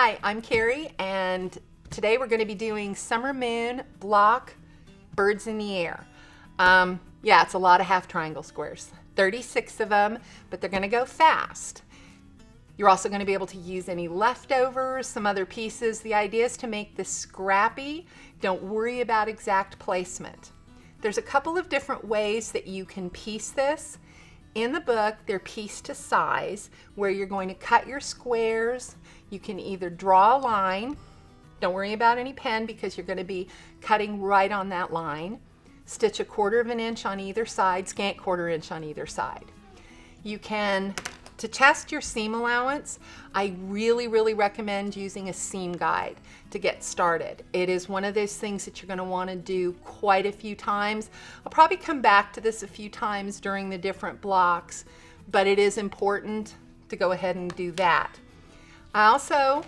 Hi, I'm Carrie, and today we're going to be doing Summer Moon block birds in the air. Yeah, it's a lot of half triangle squares, 36 of them, but they're going to go fast. You're also going to be able to use any leftovers, some other pieces. The idea is to make this scrappy. Don't worry about exact placement. There's a couple of different ways that you can piece this. In the book, they're pieced to size, where you're going to cut your squares. You can either draw a line. Don't worry about any pen because you're going to be cutting right on that line. Stitch a 1/4 inch on either side, scant 1/4 inch on either side. You can, to test your seam allowance, I really recommend using a seam guide to get started. It is one of those things that you're going to want to do quite a few times. I'll probably come back to this a few times during the different blocks, but it is important to go ahead and do that. I also,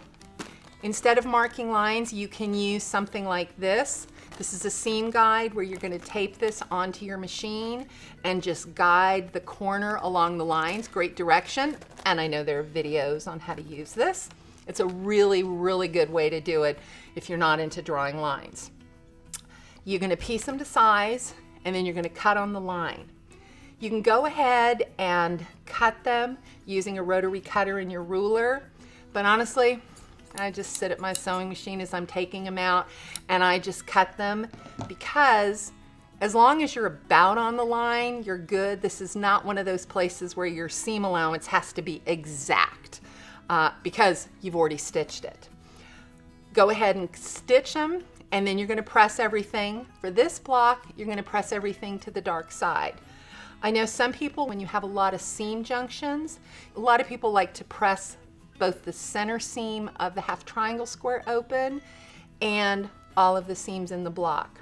instead of marking lines, you can use something like this. This is a seam guide where you're going to tape this onto your machine and just guide the corner along the lines. Great direction, and I know there are videos on how to use this. It's a really good way to do it if you're not into drawing lines. You're going to piece them to size, and then you're going to cut on the line. You can go ahead and cut them using a rotary cutter and your ruler, but honestly, I just sit at my sewing machine as I'm taking them out and I just cut them, because as long as you're about on the line, you're good. This is not one of those places where your seam allowance has to be exact because you've already stitched it. Go ahead and stitch them, and then you're going to press everything. For this block, you're going to press everything to the dark side. I know some people, when you have a lot of seam junctions, a lot of people like to press both the center seam of the half triangle square open and all of the seams in the block.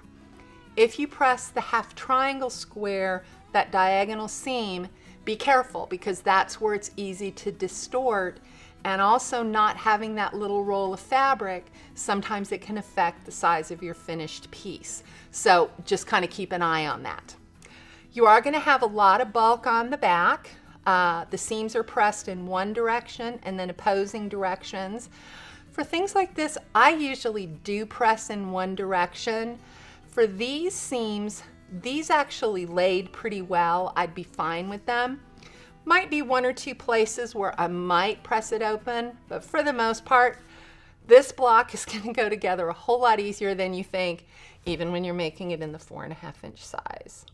If you press the half triangle square, that diagonal seam, be careful, because that's where it's easy to distort, and also not having that little roll of fabric, sometimes it can affect the size of your finished piece. So just kind of keep an eye on that. You are going to have a lot of bulk on the back. The seams are pressed in one direction and then opposing directions. For things like this, I usually do press in one direction. For these seams, these actually laid pretty well. I'd be fine with them. Might be 1 or 2 places where I might press it open, but for the most part, this block is going to go together a whole lot easier than you think, even when you're making it in the 4.5 inch size.